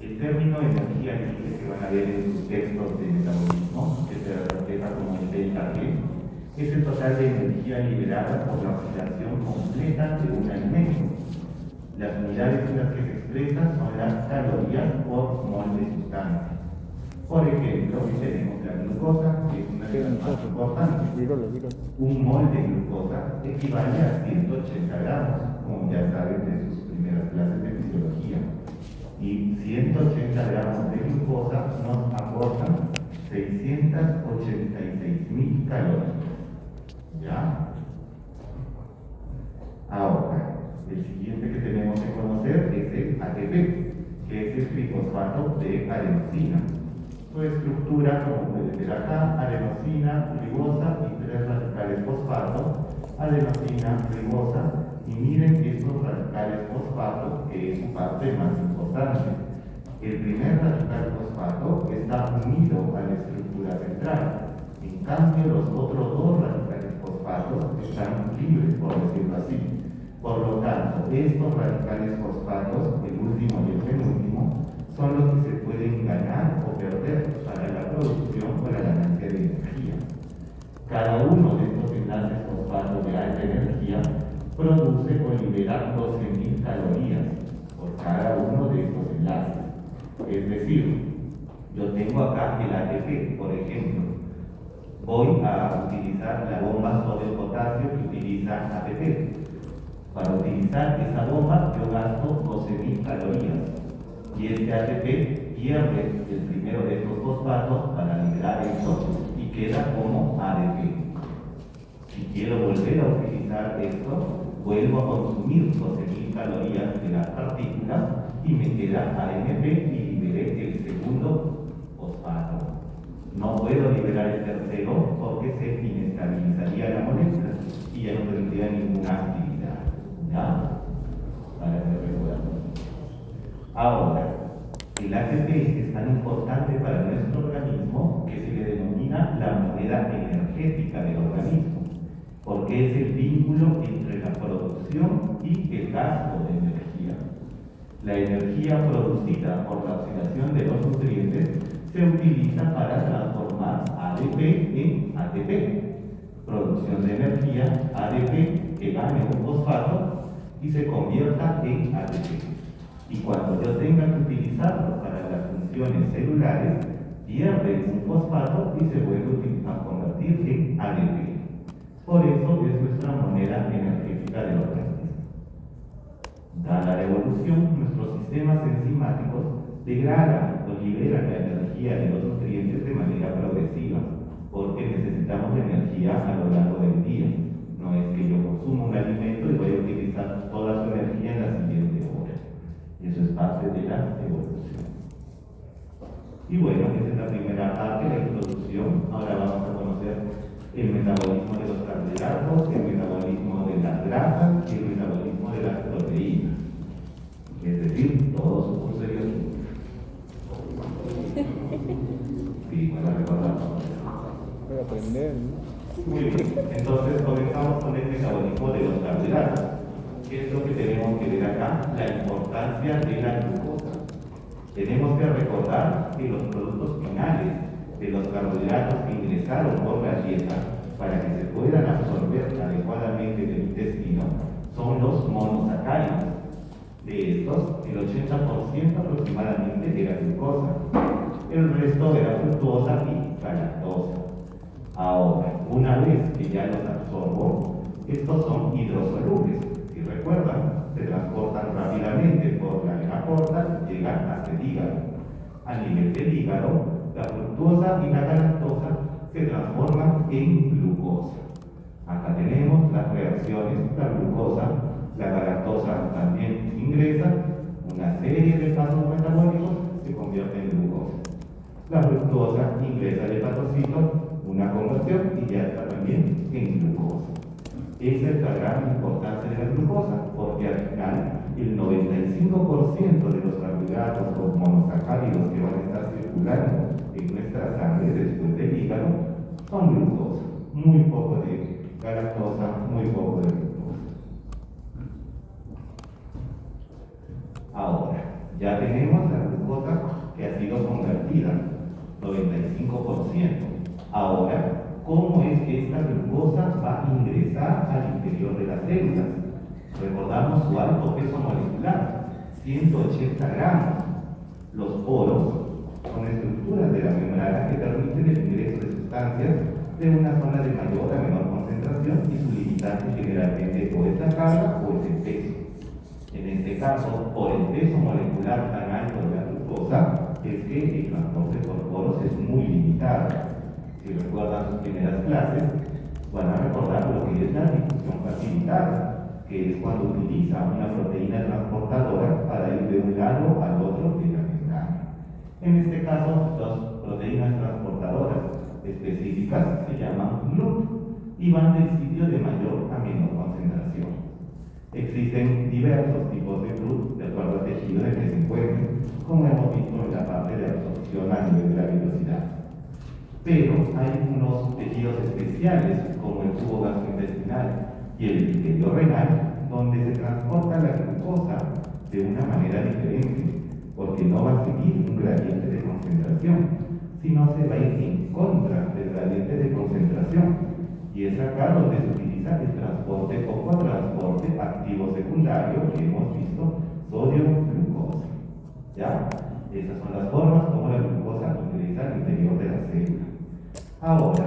El término energía libre que van a ver en sus textos de metabolismo, que se refleja como el delta G, es el total de energía liberada por la oxidación completa de un alimento. Las unidades en las que se expresan son las calorías por mol de sustancia. Por ejemplo, aquí tenemos la glucosa, que es una de las más importantes. Un mol de glucosa equivale a 180 gramos, como ya saben de sus primeras clases de fisiología. Y 180 gramos de glucosa nos aportan 686.000 calorías. ¿Ya? Ahora, el siguiente que tenemos que conocer es el ATP, que es el trifosfato de adenosina. Su estructura, como pueden ver acá, adenosina, ribosa y 3 radicales fosfato, adenosina, ribosa, y miren estos radicales fosfato, que es su parte más importante. El primer radical fosfato está unido a la estructura central, en cambio los otros dos radicales fosfatos están libres, por decirlo así. Por lo tanto, estos radicales fosfatos, el último y el penúltimo, son los que se pueden ganar o perder para la producción o la ganancia de energía. Cada uno de estos enlaces fosfatos de alta energía produce o libera 12.000 calorías por cada uno de estos enlaces. Es decir, yo tengo acá el ATP, por ejemplo. Voy a utilizar la bomba sodio-potasio que utiliza ATP. Para utilizar esa bomba yo gasto 12.000 calorías y este ATP pierde el primero de estos fosfatos para liberar esto y queda como ADP. Si quiero volver a utilizar esto, vuelvo a consumir 12.000 calorías de las partículas y me queda AMP y liberé el segundo fosfato. No puedo liberar el tercero porque se inestabilizaría la molécula y ya no tendría ninguna actividad. ¿Ya? Para que recuerden. Ahora, el ATP es tan importante para nuestro organismo que se le denomina la moneda energética del organismo, porque es el vínculo entre la producción y el gasto de energía. La energía producida por la oxidación de los nutrientes se utiliza para transformar ADP en ATP. Producción de energía, ADP, que gane un fosfato y se convierta en ATP. Y cuando yo tenga que utilizarlo para las funciones celulares, pierde un fosfato y se vuelve a convertir en ADP. Por eso es nuestra moneda energética del organismo. Dada la evolución, nuestros sistemas enzimáticos degradan o liberan la energía de los nutrientes de manera progresiva, porque necesitamos energía a lo largo del día. No es que yo consumo un alimento y voy a utilizar toda su energía en la siguiente hora. Eso es parte de la evolución. Y bueno, esa es la primera parte, la introducción. Ahora vamos a conocer el metabolismo de los carbohidratos, el metabolismo de las grasas y el metabolismo de las proteínas. Es decir, todo su curso de biología. Sí, me lo recordamos. Voy a aprender, ¿no? Muy bien, entonces comenzamos con el metabolismo de los carbohidratos. ¿Qué es lo que tenemos que ver acá? La importancia de la glucosa. Tenemos que recordar que los productos finales de los carbohidratos que ingresaron por la dieta para que se puedan absorber adecuadamente del intestino son los monosacáridos. De estos, el 80% aproximadamente era glucosa, el resto era fructosa y galactosa. Ahora, una vez que ya los absorbo, estos son hidrosolubles. Si recuerdan, se transportan rápidamente por la vena porta y llegan hasta el hígado. A nivel del hígado, la fructosa y la galactosa se transforman en glucosa. Acá tenemos las reacciones, la glucosa, la galactosa también ingresa, una serie de pasos metabólicos se convierte en glucosa. La fructosa ingresa al hepatocito, una conversión y ya está también en glucosa. Esa es la gran importancia de la glucosa, porque al final el 95% de los carbohidratos o monosacáridos que van a estar circulando en nuestra sangre después del hígado son glucosa. Muy poco de galactosa, muy poco de glucosa. Ahora, ya tenemos la glucosa glucosa que ha sido convertida, 95%. Ahora, ¿cómo es que esta glucosa va a ingresar al interior de las células? Recordamos su alto peso molecular, 180 gramos. Los poros son estructuras de la membrana que permiten el ingreso de sustancias de una zona de mayor a menor concentración y su limitante generalmente o es la carga o es el peso. En este caso, por el peso molecular tan alto de la glucosa, es que el transporte por poros es muy limitado. Si recuerdan sus primeras clases, van a recordar lo que es la difusión facilitada, que es cuando utiliza una proteína transportadora para ir de un lado al otro de la membrana. En este caso, las proteínas transportadoras específicas se llaman GLUT y van del sitio de mayor a menor concentración. Existen diversos tipos de GLUT de acuerdo al tejido en el que se encuentren, como hemos visto en la parte de absorción a nivel de la velocidad. Pero hay unos tejidos especiales, como el tubo gastrointestinal y el epitelio renal, donde se transporta la glucosa de una manera diferente, porque no va a seguir un gradiente de concentración, sino se va a ir en contra del gradiente de concentración. Y es acá donde se utiliza el transporte o cotransporte activo secundario que hemos visto, sodio-glucosa. ¿Ya? Esas son las formas como la glucosa ingresa al interior de la célula. Ahora,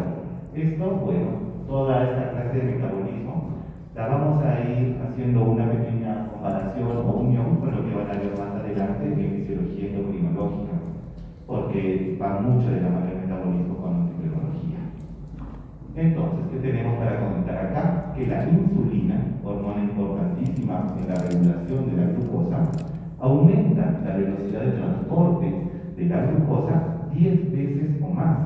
toda esta clase de metabolismo la vamos a ir haciendo una pequeña comparación o unión con lo que van a ver más adelante en fisiología endocrinológica, porque va mucho de la mano el metabolismo con la endocrinología. Entonces, ¿qué tenemos para comentar acá? Que la insulina, hormona importantísima en la regulación de la glucosa, aumenta la velocidad de transporte de la glucosa 10 veces o más.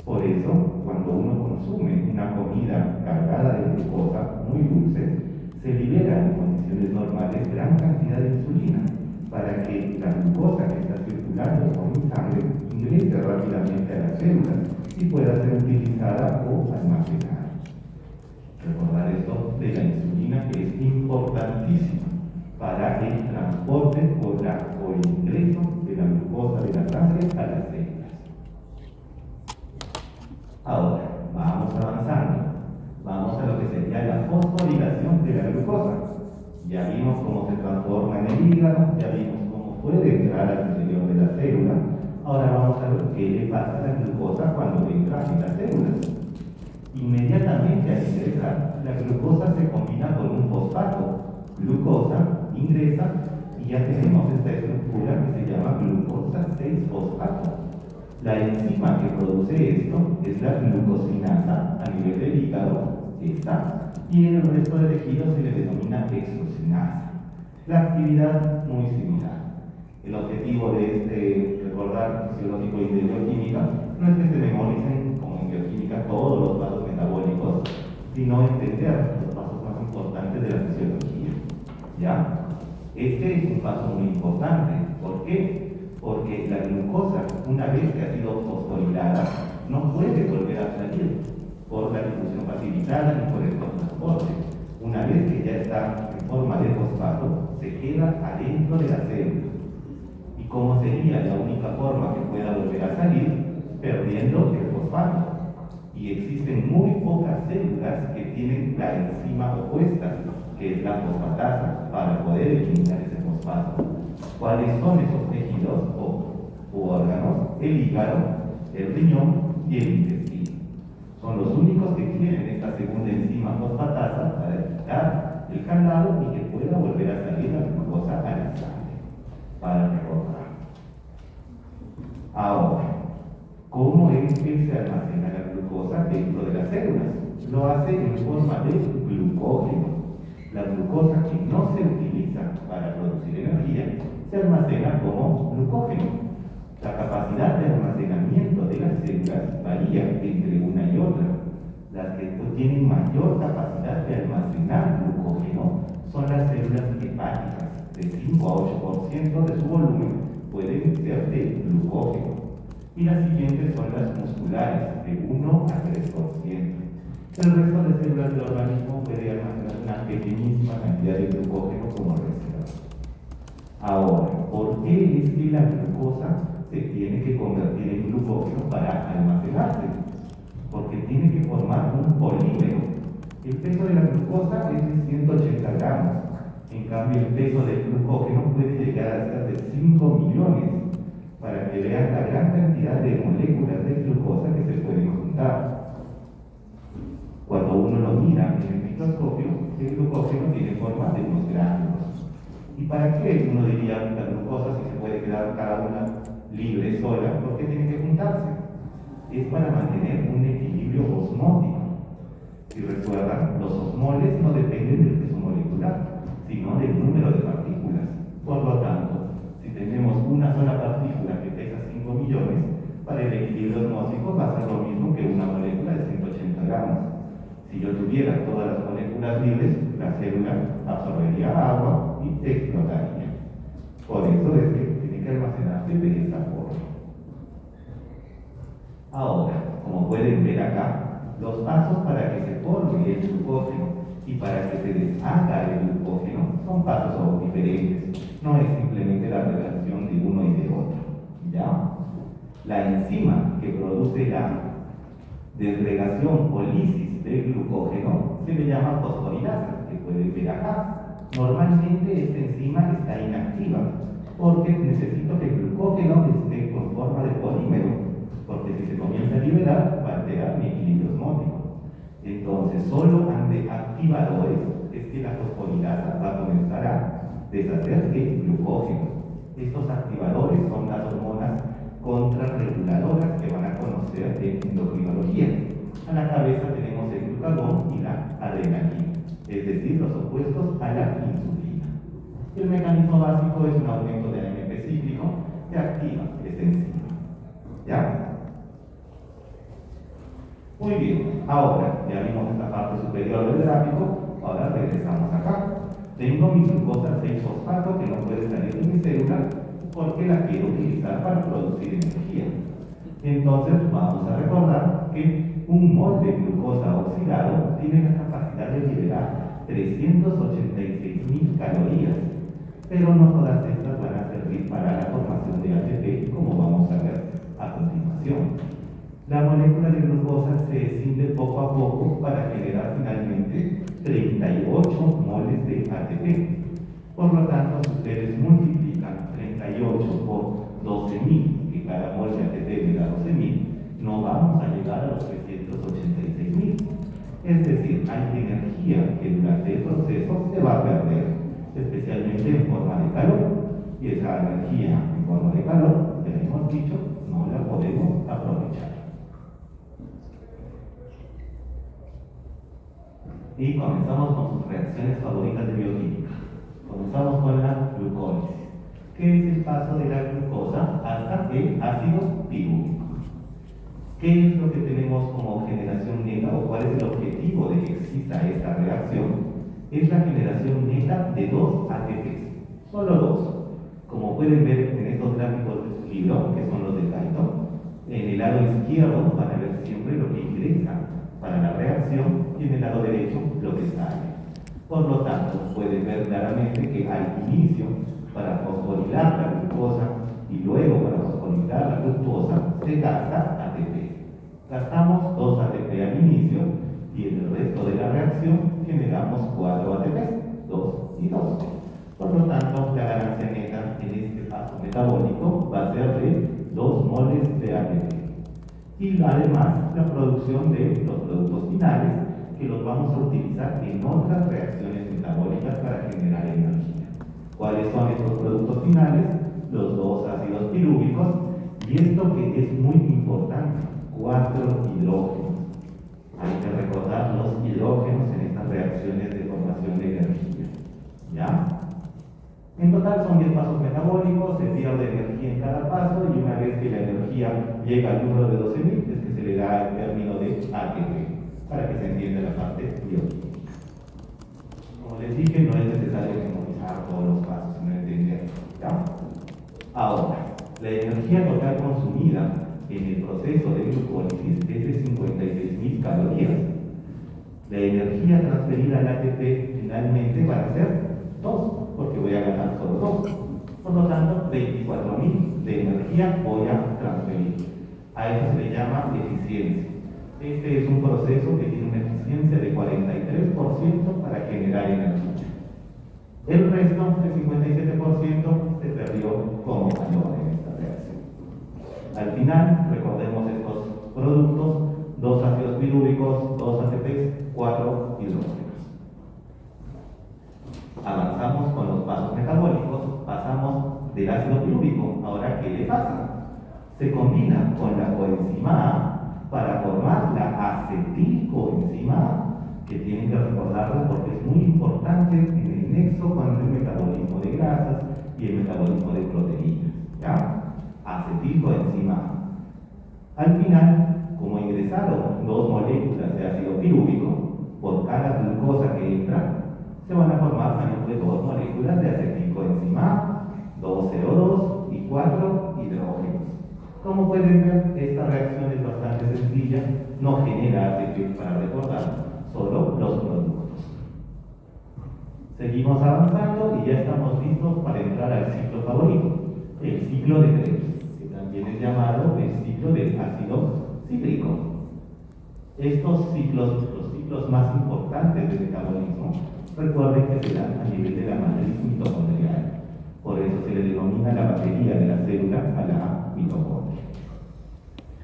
Por eso, cuando uno consume una comida cargada de glucosa muy dulce, se libera en condiciones normales gran cantidad de insulina para que la glucosa que está circulando por mi sangre ingrese rápidamente a las células y pueda ser utilizada o almacenada. Recordar esto de la insulina, que es importantísima para el transporte o el ingreso de la glucosa de la sangre a las células. Ahora, vamos avanzando. Vamos a lo que sería la fosforilación de la glucosa. Ya vimos cómo se transforma en el hígado, ya vimos cómo puede entrar al interior de la célula. Ahora vamos a ver qué le pasa a la glucosa cuando entra en las células. Inmediatamente al ingresar, la glucosa se combina con un fosfato. Glucosa ingresa y ya tenemos esta estructura que se llama glucosa 6-fosfato. La enzima que produce esto es la glucosinasa a nivel del hígado, esta, y en el resto de tejidos se le denomina exocinasa. La actividad muy similar. El objetivo de este recordar fisiológico y de bioquímica no es que se memoricen, como en bioquímica, todos los pasos metabólicos, sino entender los pasos más importantes de la fisiología. ¿Ya? Este es un paso muy importante. ¿Por qué? Porque la glucosa, una vez que ha sido fosforilada, no puede volver a salir por la difusión facilitada ni por el transporte. Una vez que ya está en forma de fosfato, se queda adentro de la célula. ¿Y cómo sería la única forma que pueda volver a salir? Perdiendo el fosfato. Y existen muy pocas células que tienen la enzima opuesta, que es la fosfatasa, para poder eliminar ese fosfato. ¿Cuáles son esos tejidos u órganos? El hígado, el riñón y el intestino. Son los únicos que tienen esta segunda enzima fosfatasa para quitar el candado y que pueda volver a salir la glucosa a la sangre, para recordar. Ahora, ¿cómo es que se almacena la glucosa dentro de las células? Lo hace en forma de glucógeno. La glucosa que no se utiliza para producir energía se almacena como glucógeno. La capacidad de almacenamiento de las células varía entre una y otra. Las que tienen mayor capacidad de almacenar glucógeno son las células hepáticas, de 5 a 8% de su volumen pueden ser de glucógeno. Y las siguientes son las musculares, de 1 a 3%. El resto de células del organismo puede almacenar una pequeñísima cantidad de glucógeno como reserva. Ahora, ¿por qué es que la glucosa se tiene que convertir en glucógeno para almacenarse? Porque tiene que formar un polímero. El peso de la glucosa es de 180 gramos. En cambio, el peso del glucógeno puede llegar a ser de 5 millones, para que vean la gran cantidad de moléculas de glucosa que se pueden juntar. Cuando uno lo mira en el microscopio, el glucógeno tiene forma de unos gránulos. ¿Y para qué uno diría la glucosa si se puede quedar cada una libre, sola? ¿Por qué tiene que juntarse? Es para mantener un equilibrio osmótico. Si recuerdan, los osmoles no dependen del peso molecular, sino del número de partículas. Por lo tanto, si tenemos una sola partícula que pesa 5 millones, para el equilibrio osmótico va a ser lo mismo que una molécula de 180 gramos. Si yo tuviera todas las moléculas libres, la célula absorbería agua y explotaría. Por eso es que tiene que almacenarse de esta forma. Ahora, como pueden ver acá, los pasos para que se forme el glucógeno y para que se deshaga el glucógeno son pasos diferentes. No es simplemente la relación de uno y de otro. ¿Ya? La enzima que produce la desgregación o lisis del glucógeno se le llama fosforilasa, que pueden ver acá. Normalmente esta enzima está inactiva porque necesito que el glucógeno esté con forma de polímero, porque si se comienza a liberar va a alterar mi equilibrio osmótico. Entonces, solo ante activadores es que la fosforilasa va a comenzar a deshacer el glucógeno. Estos activadores son las hormonas contrarreguladoras que van a conocer en endocrinología. A la cabeza tenemos el glucagón y la adrenalina, es decir, los opuestos a la insulina. El mecanismo básico es un aumento del AMP cíclico que activa esta enzima. ¿Ya? Muy bien, ahora ya vimos esta parte superior del gráfico, ahora regresamos acá. Tengo mi glucosa 6-fosfato que no puede salir de mi célula porque la quiero utilizar para producir energía. Entonces vamos a recordar que un mol de glucosa oxidado tiene la capacidad de liberar 386.000 calorías, pero no todas estas van a servir para la formación de ATP, como vamos a ver a continuación. La molécula de glucosa se escinde poco a poco para generar finalmente 38 moles de ATP. Por lo tanto, si ustedes multiplican 38 por 12.000, que cada mol de ATP me da 12.000, no vamos a llegar a los 386.000. Es decir, hay energía que durante el proceso se va a perder, especialmente en forma de calor. Y esa energía en forma de calor, ya hemos dicho, no la podemos aprovechar. Y comenzamos con sus reacciones favoritas de bioquímica. Comenzamos con la glucólisis, que es el paso de la glucosa hasta el ácido pirúvico. ¿Qué es lo que tenemos como generación neta o cuál es el objetivo de que exista esta reacción? Es la generación neta de 2 ATPs, solo 2. Como pueden ver en estos gráficos del libro, que son los de Guyton, en el lado izquierdo van a ver siempre lo que ingresa para la reacción y en el lado derecho lo que sale. Por lo tanto, pueden ver claramente que al inicio, para fosforilar la glucosa y luego para fosforilar la fructosa, se gasta ATP. Gastamos 2 ATP al inicio y en el resto de la reacción generamos 4 ATP, 2 y 2. Por lo tanto, la ganancia neta en este paso metabólico va a ser de 2 moles de ATP. Y además la producción de los productos finales que los vamos a utilizar en otras reacciones metabólicas para generar energía. ¿Cuáles son estos productos finales? Los 2 ácidos pirúvicos y esto que es muy importante, 4 hidrógenos. Hay que recordar los hidrógenos en estas reacciones de formación de energía. ¿Ya? En total son 10 pasos metabólicos, se pierde energía en cada paso y una vez que la energía llega al número de 12.000 es que se le da el término de ATP, para que se entienda la parte bioquímica. Como les dije, no es necesario memorizar todos los pasos, sino entender. ¿Ya? Ahora, la energía total consumida en el proceso de glucólisis es de 56.000 calorías. La energía transferida al ATP finalmente va a ser 2, porque voy a ganar solo 2. Por lo tanto, 24.000 de energía voy a transferir. A eso se le llama eficiencia. Este es un proceso que tiene una eficiencia de 43% para generar energía. El resto, el 57%, se perdió como calor en esta reacción. Al final, recordemos estos productos: 2 ácidos pirúvicos, 2 ATPs, 4 hidrógenos. Avanzamos con los pasos metabólicos, pasamos del ácido pirúvico. Ahora, ¿qué le pasa? Se combina con la coenzima A para formar la acetilcoenzima A, que tienen que recordarlo porque es muy importante en el nexo con el metabolismo de grasas y el metabolismo de proteínas. ¿Ya? Acetilcoenzima A. Al final, como ingresaron 2 moléculas de ácido pirúvico, por cada glucosa que entra, se van a formar menos de 2 moléculas de acetilcoenzima A, 2 CO2 y 4 hidrógenos. Como pueden ver, esta reacción es bastante sencilla, no genera ATP para recordar, solo los productos. Seguimos avanzando y ya estamos listos para entrar al ciclo favorito, el ciclo de Krebs, que también es llamado el ciclo del ácido cítrico. Estos ciclos, los ciclos más importantes del metabolismo, recuerden que se dan a nivel de la matriz mitocondrial. Por eso se le denomina la batería de la célula a la mitocondria.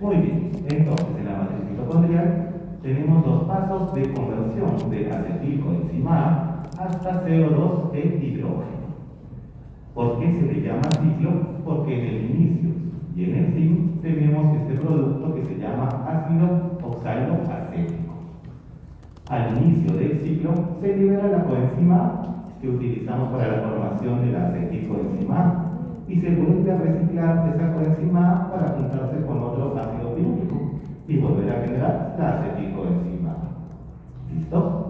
Muy bien, entonces en la matriz mitocondrial tenemos 2 pasos de conversión de acetilcoenzima A hasta CO2 e hidrógeno. ¿Por qué se le llama ciclo? Porque en el inicio y en el fin tenemos este producto que se llama ácido oxaloacético. Al inicio del ciclo se libera la coenzima A, que utilizamos para la formación de la acetilcoenzima A, y se vuelve a reciclar esa coenzima A para juntarse con otro ácido pirúvico y volver a generar la acetilcoenzima A. ¿Listo?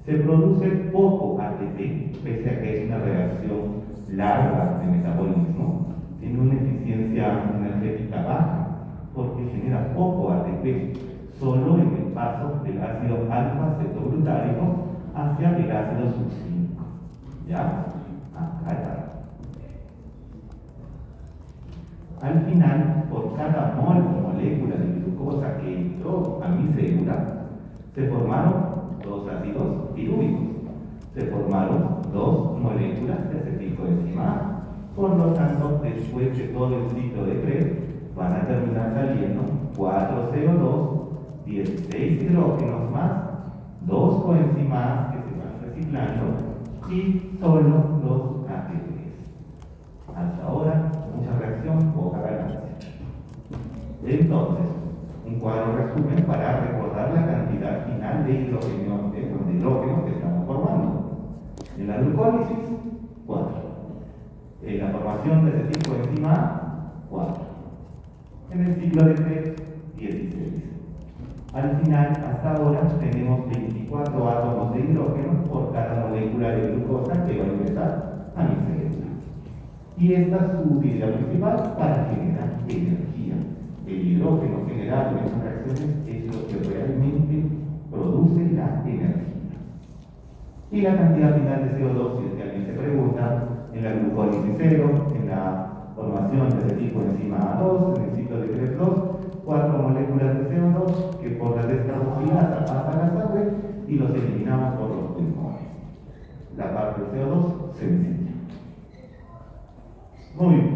Se produce poco ATP, pese a que es una reacción larga de metabolismo. Tiene una eficiencia energética baja porque genera poco ATP, solo en el paso del ácido alfa-cetoglutárico hacia el ácido succínico. ¿Ya? Acá está. Al final, por cada mol o molécula de glucosa que entró a mi célula, se formaron 2 ácidos pirúvicos. Se formaron 2 moléculas de acetilcoenzima A. Por lo tanto, después de todo el ciclo de Krebs, van a terminar saliendo 4 CO2, 16 hidrógenos más, 2 coenzimas que se van reciclando y solo 2 ATPs. Hasta ahora, mucha reacción, poca ganancia. Entonces, un cuadro resumen para recordar la cantidad final de hidrógeno que estamos formando. En la glucólisis, 4. En la formación de acetilcoenzima A, 4. En el ciclo de Krebs, 16. Al final, hasta ahora, tenemos 24 átomos de hidrógeno por cada molécula de glucosa que va a ingresar a mi célula. Y esta es su utilidad principal para generar energía. El hidrógeno generado en estas reacciones es lo que realmente produce la energía. Y la cantidad final de CO2, si es que alguien se pregunta, en la glucólisis 0, en la formación de acetilcoenzima A2, en el ciclo de Krebs 2, 4 moléculas de CO2 que por la descarboxilasa pasan a la sangre y los eliminamos por los pulmones. La parte de CO2 sencilla. Muy bien,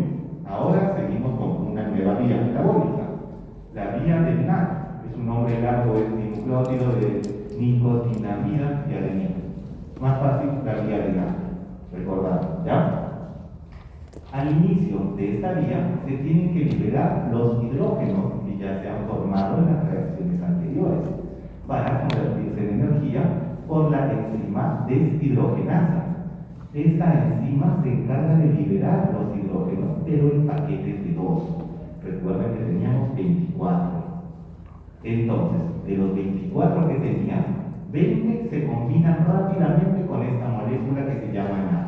ahora seguimos con una nueva vía metabólica, la vía del NAD. Es un nombre largo, es dinucleótido de nicotinamida y adenina. Más fácil, la vía del NAD. Recordad, ¿ya? Al inicio de esta vía se tienen que liberar los hidrógenos que ya se han formado en las reacciones anteriores para convertirse en energía por la enzima deshidrogenasa. Esta enzima se encarga de liberar los hidrógenos, pero en paquetes de 2. Recuerden que teníamos 24. Entonces, de los 24 que tenía, 20 se combinan rápidamente con esta molécula que se llama NAD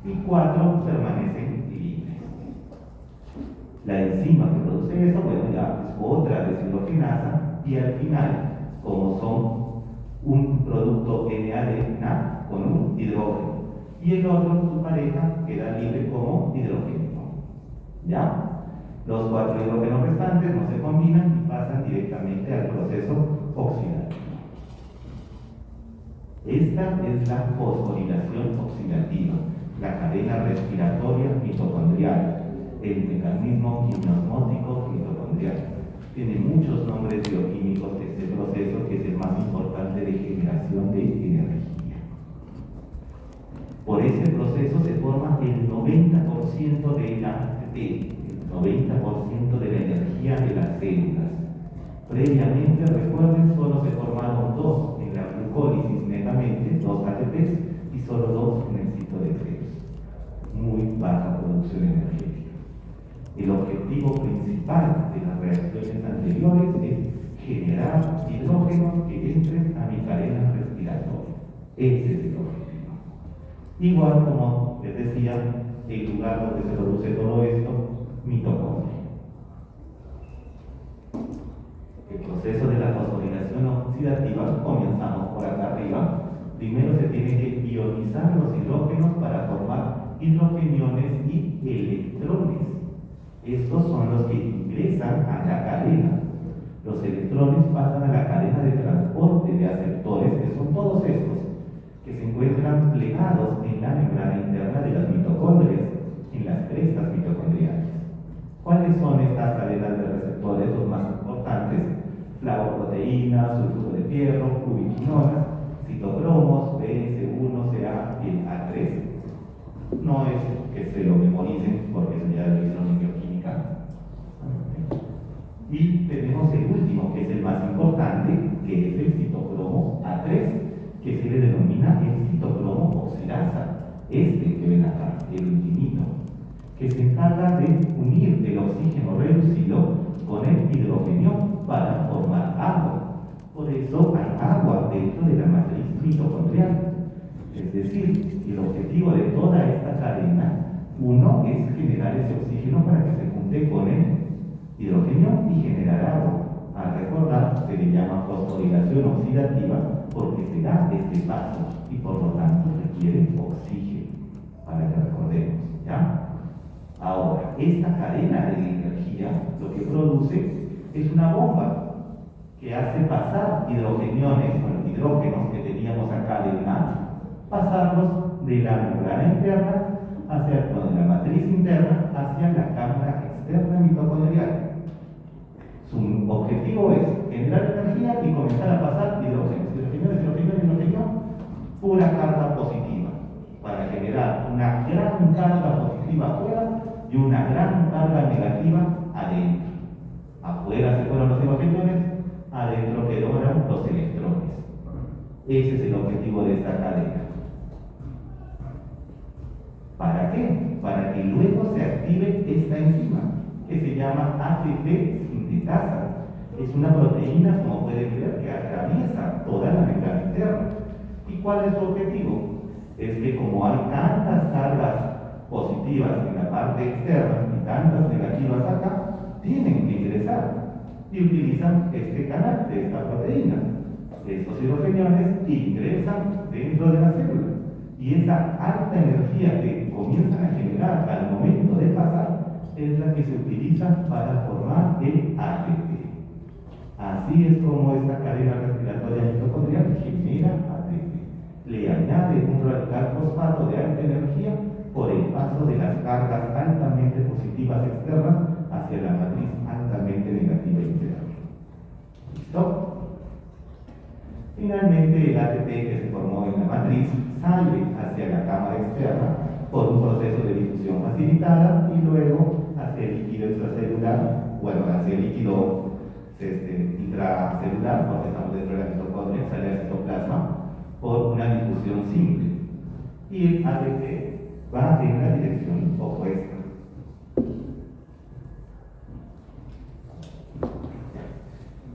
y 4 permanecen libres. La enzima que produce eso, bueno, ya es otra deshidrogenasa y al final, como son un producto NAD, NAD con un hidrógeno y el otro, su pareja, queda libre como hidrógeno. ¿Ya? Los 4 hidrógenos restantes no se combinan y pasan directamente al proceso oxidativo. Esta es la fosforilación oxidativa, la cadena respiratoria mitocondrial, el mecanismo quimiosmótico mitocondrial. Tiene muchos nombres bioquímicos este proceso, que es el más importante de generación de energía. Por ese proceso se forma el 90% de la ATP, el 90% de la energía de las células. Previamente, recuerden, solo se formaron 2 en la glucólisis netamente, 2 ATPs, y solo 2 en el citodextros. Muy baja producción energética. El objetivo principal de las reacciones anteriores es generar hidrógenos que entren a mi cadena respiratoria. Ese es el objetivo. Igual como les decía, el lugar donde se produce todo esto, mitocondria. El proceso de la fosforilación oxidativa, comenzamos por acá arriba. Primero se tienen que ionizar los hidrógenos para formar hidrogeniones y electrones. Estos son los que ingresan a la cadena. Los electrones pasan a la cadena de transporte de aceptores, que son todos estos, que se encuentran plegados en la membrana interna de las mitocondrias, en las crestas mitocondriales. ¿Cuáles son estas cadenas de receptores? Los más importantes: flavoproteínas, sulfuro de fierro, ubiquinonas, citocromos, BS1, CA y el A3. No es que se lo memoricen, porque eso ya lo hicieron en bioquímica. Y tenemos el último, que es el más importante, que es el citocromo A3, que se le denomina el citocromo oxidasa, este que ven acá, el ultimito, que se encarga de unir el oxígeno reducido con el hidrógeno para formar agua. Por eso hay agua dentro de la matriz mitocondrial. Es decir, el objetivo de toda esta cadena, uno, es generar ese oxígeno para que se junte con el hidrógeno y generar agua. A recordar, se le llama fosforilación oxidativa porque se da este paso y por lo tanto requiere oxígeno, para que recordemos, ¿ya? Ahora, esta cadena de energía lo que produce es una bomba que hace pasar hidrogeniones, bueno, hidrógenos que teníamos acá del NAT, pasarlos de la membrana interna hacia, bueno, de la matriz interna hacia la cámara externa mitocondrial. Su objetivo es generar energía y comenzar a pasar hidrógeno, pura carga positiva, para generar una gran carga positiva afuera y una gran carga negativa adentro. Afuera se fueron los hidrogeniones, adentro quedaron los electrones. Ese es el objetivo de esta cadena. ¿Para qué? Para que luego se active esta enzima, que se llama ATP sintetasa. Es una proteína, como pueden ver, que atraviesa toda la membrana interna. ¿Y cuál es su objetivo? Es que como hay tantas cargas positivas en la parte externa y tantas negativas acá, tienen que ingresar y utilizan este canal de esta proteína. Estos hidrogeniones ingresan dentro de la célula y esa alta energía que comienzan a generar al momento de pasar es la que se utiliza para formar el ATP. Así es como esta cadena respiratoria mitocondrial genera ATP. Le añade un radical fosfato de alta energía por el paso de las cargas altamente positivas externas hacia la matriz altamente negativa interna. ¿Listo? Finalmente, el ATP que se formó en la matriz sale hacia la cámara externa por un proceso de difusión facilitada y luego hacia el líquido extracelular, bueno, hacia el líquido intracelular, porque estamos dentro de la mitocondria, sale al citoplasma por una difusión simple. Y el ATP va en la dirección opuesta.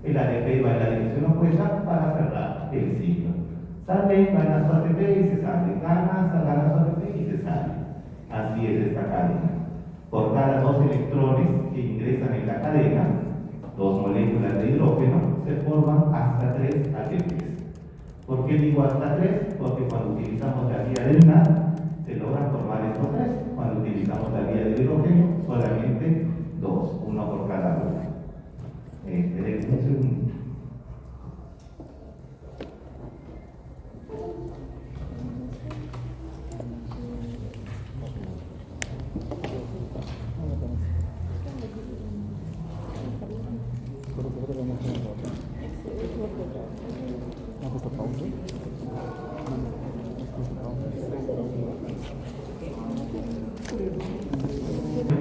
El ATP va en la dirección opuesta para cerrar el ciclo. Sale, gana su ATP y se sale. Gana su ATP y se sale. Así es esta cadena. Por cada 2 electrones que ingresan en la cadena, 2 moléculas de hidrógeno, se forman hasta 3 ATPs. ¿Por qué digo hasta 3? Porque cuando utilizamos la guía del NAD, se logran formar estos tres. Cuando utilizamos la vía de hidrógeno, solamente dos, uno por cada uno. Esperen un segundo.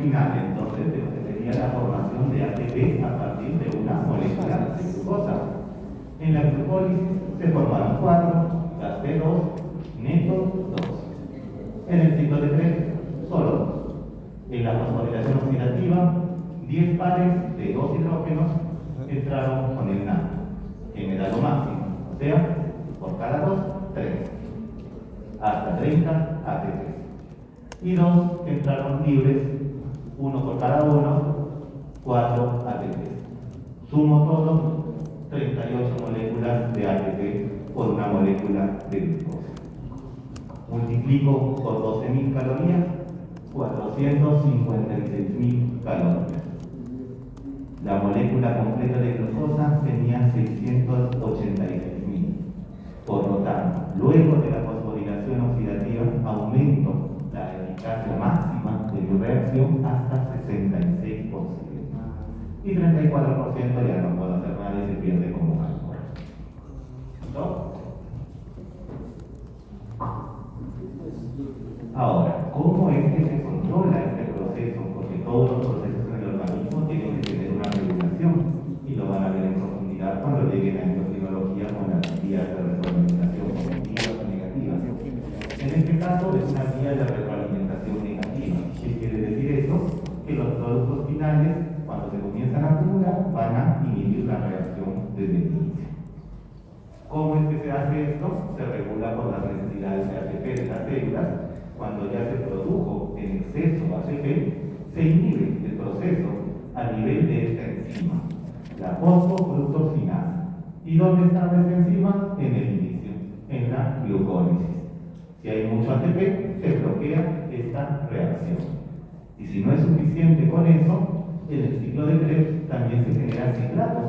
Final, entonces, de lo que sería la formación de ATP a partir de una molécula de glucosa. En la glucólisis se formaron 4, gasté 2, neto 2. En el ciclo de 3, solo 2. En la fosforilación oxidativa, 10 pares de 2 hidrógenos entraron con el NAD, que me da lo máximo, o sea, por cada 2, 3, hasta 30 ATP. Y 2 entraron libres, 1 por cada uno, 4 ATP. Sumo todo, 38 moléculas de ATP por una molécula de glucosa. Multiplico por 12.000 calorías, 456.000 calorías. La molécula completa de glucosa tenía 686.000. Por lo tanto, luego de la fosforilación oxidativa, aumento la eficacia máxima de mi reacción hasta 66%. Y 34% ya no puedo hacer nada y se pierde como alcohol. ¿Listo? Ahora, ¿cómo es que se controla este proceso? Porque todos los procesos en el organismo tienen que tener una regulación y lo van a ver en profundidad cuando lleguen a endocrinología con las vías de retroalimentación positivas o negativas. En este caso es una vía de retroalimentación negativa. ¿Qué quiere decir eso? Que los productos finales, cuando se comienzan a acumular, van a inhibir la reacción desde el inicio. ¿Cómo es que se hace esto? Se regula por las necesidades de ATP de las células. Cuando ya se produjo en exceso ATP, se inhibe el proceso a nivel de esta enzima, la fosfofructosinasa. ¿Y dónde está esta enzima? En el inicio, en la glucólisis. Si hay mucho ATP, se bloquea esta reacción. Y si no es suficiente con eso, en el ciclo de Krebs también se genera citrato.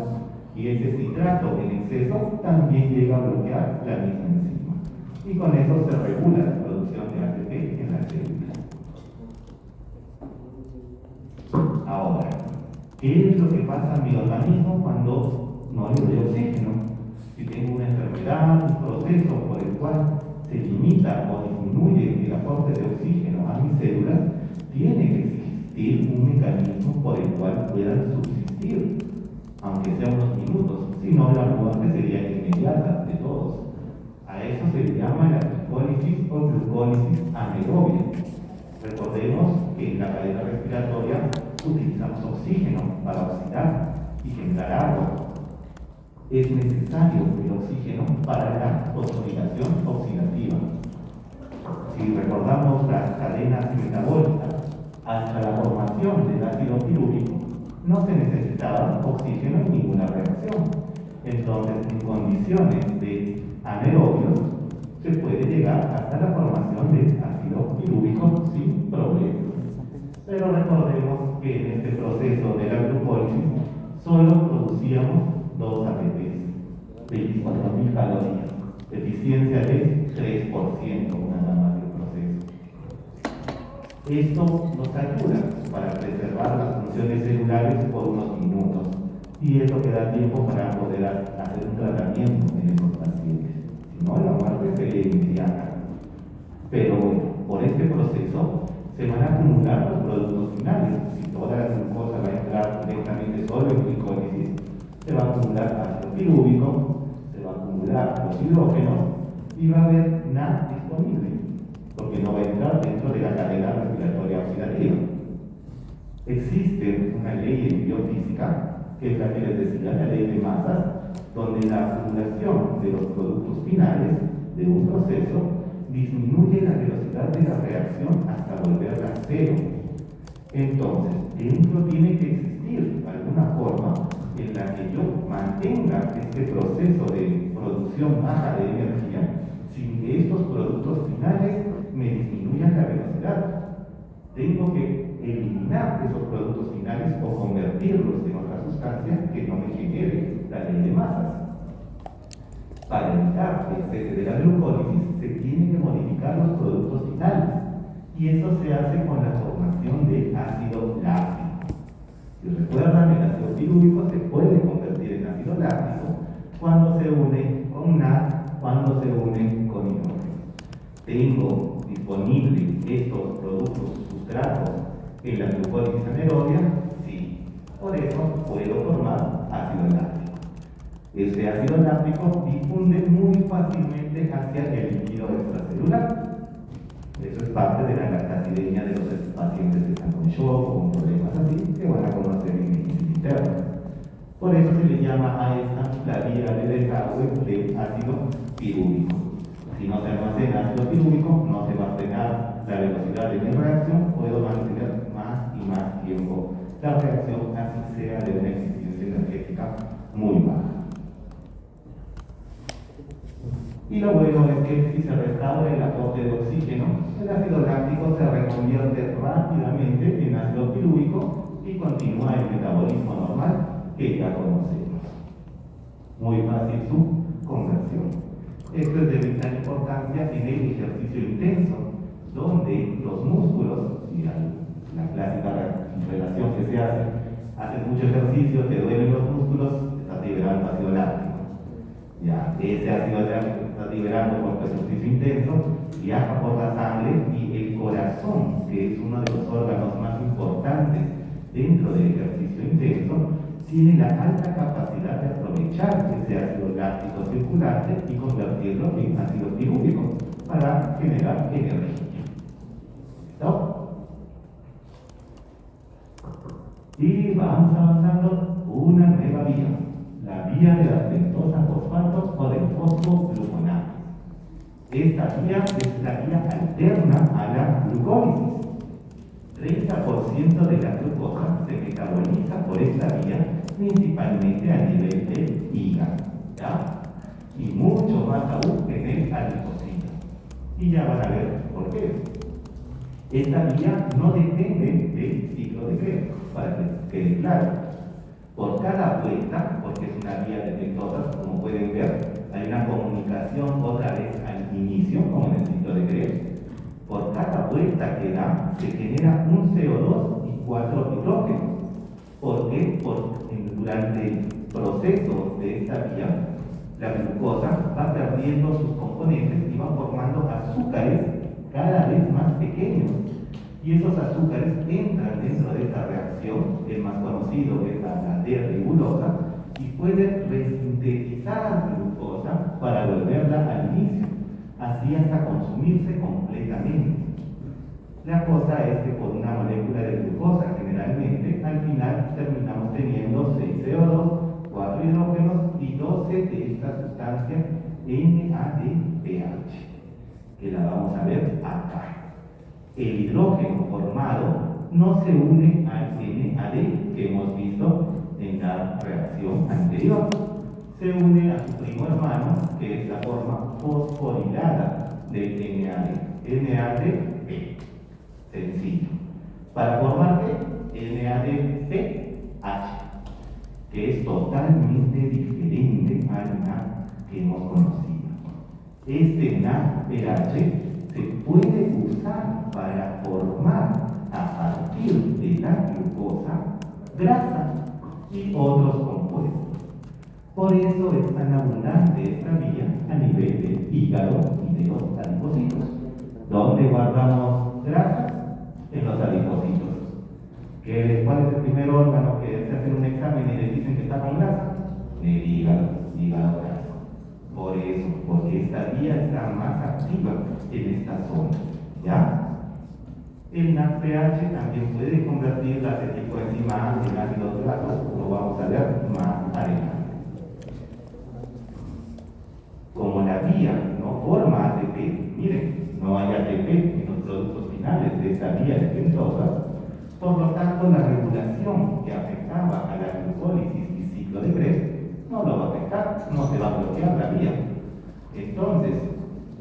Y ese citrato en exceso también llega a bloquear la misma enzima. Y con eso se regula la producción de ATP en las células. Ahora, ¿qué es lo que pasa en mi organismo cuando no le doy oxígeno? Si tengo una enfermedad, un proceso por el cual se limita o disminuye el aporte de oxígeno a mis células, tiene que existir un mecanismo por el cual puedan subsistir, aunque sea unos minutos, si no la muerte sería inmediata de todos. A eso se le llama la glucólisis o glucólisis anaerobia. Recordemos que en la cadena respiratoria utilizamos oxígeno para oxidar y generar agua. Es necesario el oxígeno para la fosforilación oxidativa. Si recordamos las cadenas metabólicas, hasta la formación del ácido pirúvico, no se necesitaba oxígeno en ninguna reacción. Entonces, en condiciones de anaerobios, se puede llegar hasta la formación del ácido pirúvico sin problema. Pero recordemos que en este proceso de la glucólisis solo producíamos 2 ATPs, 24.000 calorías, eficiencia de 3% nada más del proceso. Esto nos ayuda para preservar las funciones celulares por unos minutos y es lo que da tiempo para poder hacer un tratamiento en esos pacientes. Si no, la muerte sería inmediata. Pero bueno, por este proceso se van a acumular los productos finales. Si toda la glucosa va a entrar directamente solo en glicólisis, se va a acumular ácido pirúvico, se va a acumular los hidrógenos y va a haber NAD disponible, porque no va a entrar dentro de la cadena respiratoria oxidativa. Existe una ley en biofísica, que es la que les decía, la ley de masas, donde la acumulación de los productos finales de un proceso disminuye la velocidad de la reacción hasta volverla a cero. Entonces, dentro tiene que existir alguna forma en la que yo mantenga este proceso de producción baja de energía sin que estos productos finales me disminuyan la velocidad. Tengo que eliminar esos productos finales o convertirlos en otra sustancia que no me genere la ley de masas. Para evitar el cese de la glucólisis se tienen que modificar los productos finales y eso se hace con la formación de ácido láctico. Si recuerdan, el ácido pirúvico se puede convertir en ácido láctico cuando se une con NAD, cuando se une con hidrógeno. Tengo disponible estos productos sustratos en la glucólisis anaerobia, sí. Por eso puedo formar ácido láctico. Este ácido láctico difunde muy fácilmente hacia el líquido extracelular. Eso es parte de la lactacidemia de los pacientes que están con shock o con problemas así, que van a conocer en medicina interna. Por eso se le llama a esta la vía de desagüe del ácido pirúvico. Si no se almacena ácido pirúvico, no se va a frenar la velocidad de mi reacción, puedo mantener más y más tiempo la reacción, así sea de una eficiencia energética muy baja. Y lo bueno es que si se restaura el aporte de oxígeno, el ácido láctico se reconvierte rápidamente en ácido pirúvico y continúa el metabolismo normal que ya conocemos. Muy fácil su conversión. Esto es de vital importancia en el ejercicio intenso, donde los músculos, y la clásica relación que se hace, haces mucho ejercicio, te duelen los músculos, estás liberando ácido láctico. Ya, ese ácido láctico que estás liberando por tu ejercicio intenso viaja por la sangre y el corazón, que es uno de los órganos más importantes dentro del ejercicio intenso, tiene la alta capacidad de aprovechar ese ácido láctico circulante y convertirlo en ácido pirúvico para generar energía. ¿Listo? Y vamos avanzando una nueva vía, la vía de las pentosas fosfato o del fosfogluconato. Esta vía es la vía alterna a la glucólisis. 30% de la glucosa se metaboliza por esta vía, principalmente a nivel del hígado, ¿ya? Y mucho más aún en el adipocito. Y ya van a ver por qué. Esta vía no depende del ciclo de Krebs, para que quede claro. Por cada vuelta, porque es una vía de pentosas, como pueden ver, hay una comunicación otra vez al inicio, como en el ciclo de Krebs. Por cada vuelta que da, se genera un CO2 y 4 hidrógenos. ¿Por qué? Porque durante el proceso de esta vía, la glucosa va perdiendo sus componentes y va formando azúcares cada vez más pequeños. Y esos azúcares entran dentro de esta reacción, el más conocido es la D-ribulosa, y pueden resintetizar glucosa para volverla al inicio, así hasta consumirse completamente. La cosa es que por una molécula de glucosa generalmente, al final terminamos teniendo 6 CO2, 4 hidrógenos y 12 de esta sustancia NADPH, que la vamos a ver acá. El hidrógeno formado no se une al NAD que hemos visto en la reacción anterior. Se une a su primo hermano, que es la forma fosforilada del NAD, NADP. Sencillo. Para formar NADPH, que es totalmente diferente al NAD que hemos conocido. Este NADPH se puede usar para formar a partir de la glucosa grasa y otros compuestos. Por eso es tan abundante esta vía a nivel del hígado y de los adipocitos. ¿Dónde guardamos grasa? En los adipocitos. ¿Cuál es el primer órgano que se hace un examen y le dicen que está con grasa? El hígado graso. Por eso, porque esta vía está más activa en esta zona, ¿ya? El NADPH también puede convertir la aceticoenzima en ácidos grasos, lo vamos a ver más adelante. Como la vía no forma ATP, miren, no hay ATP en los productos finales de esta vía de pentosas, por lo tanto la regulación que afectaba a la glucólisis y ciclo de Krebs no lo va a afectar, no se va a bloquear la vía. Entonces,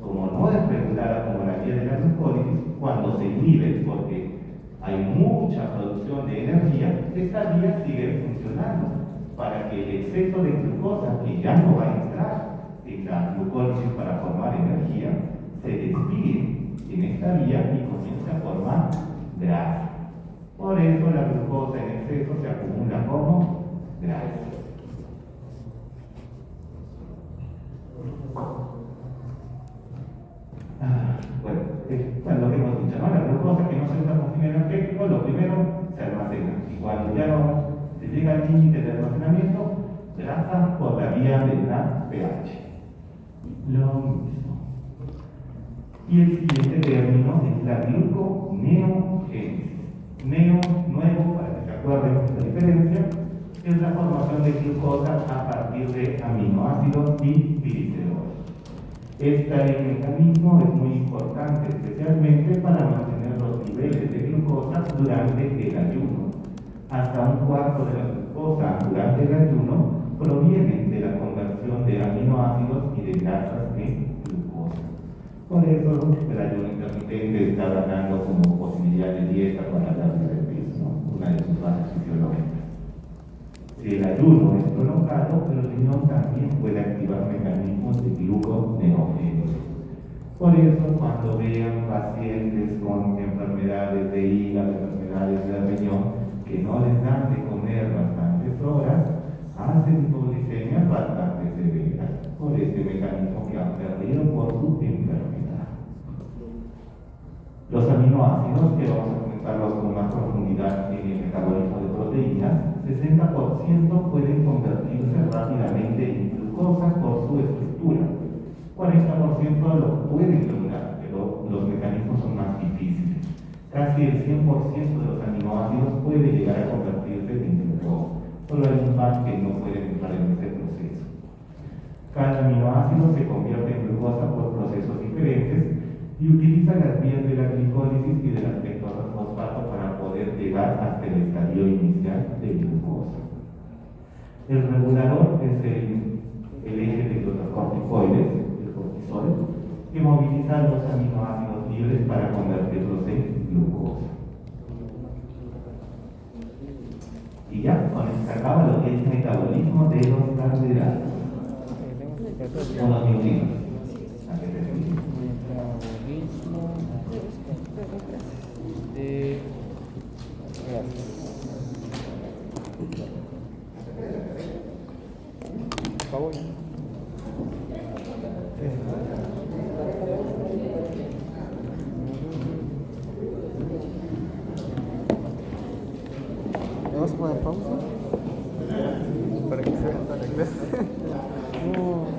como no es regulada como la vía de la glucólisis, cuando se inhibe, porque hay mucha producción de energía, esta vía sigue funcionando para que el exceso de glucosa, que ya no va a entrar en la glucólisis para formar energía, se desvíe en esta vía y comience a formar grasa. Por eso la glucosa en exceso se acumula como grasa. Bueno, lo que hemos dicho, ¿no? La glucosa que no se usa como fin energético, lo primero se almacena. Y cuando ya no se llega al límite de almacenamiento, grasa por la vía de la pH. Lo mismo. Y el siguiente término es la gluconeogénesis. Neo, nuevo, para que se acuerden de la diferencia, es la formación de glucosa a partir de aminoácidos y gliceroles. Este mecanismo es muy importante, especialmente para mantener los niveles de glucosa durante el ayuno. Hasta un cuarto de la glucosa durante el ayuno proviene de la conversión de aminoácidos y de grasas en glucosa. Por eso el ayuno intermitente está ganando como posibilidad de dieta para la pérdida de peso, ¿no? Una de sus bases fisiológicas. Si el ayuno es prolongado, el riñón también puede activar mecanismos de gluconeogénesis. Por eso, cuando vean pacientes con enfermedades de hígado, enfermedades de riñón, que no les dan de comer bastantes horas, hacen hipoglicemias bastante severas por este mecanismo que han perdido por su enfermedad. Los aminoácidos, que vamos a comentarlos con más profundidad en el metabolismo de proteínas, 60% pueden convertirse rápidamente en glucosa por su estructura. 40% lo pueden lograr, pero los mecanismos son más difíciles. Casi el 100% de los aminoácidos puede llegar a convertirse en glucosa. Solo hay un par que no pueden entrar en este proceso. Cada aminoácido se convierte en glucosa por procesos diferentes y utiliza las vías de la glicólisis y de las pentosas fosfato para poder llegar hasta el estadio inicial de glucosa. El regulador es el eje de los corticoides, el cortisol, que moviliza los aminoácidos libres para convertirlos en glucosa. Y ya, con esto se acaba lo que es metabolismo de los carbohidratos. Unos minutitos. Metabolismo de grasas. Acabo ya. ¿Vamos a poner pausa? Para que se regrese.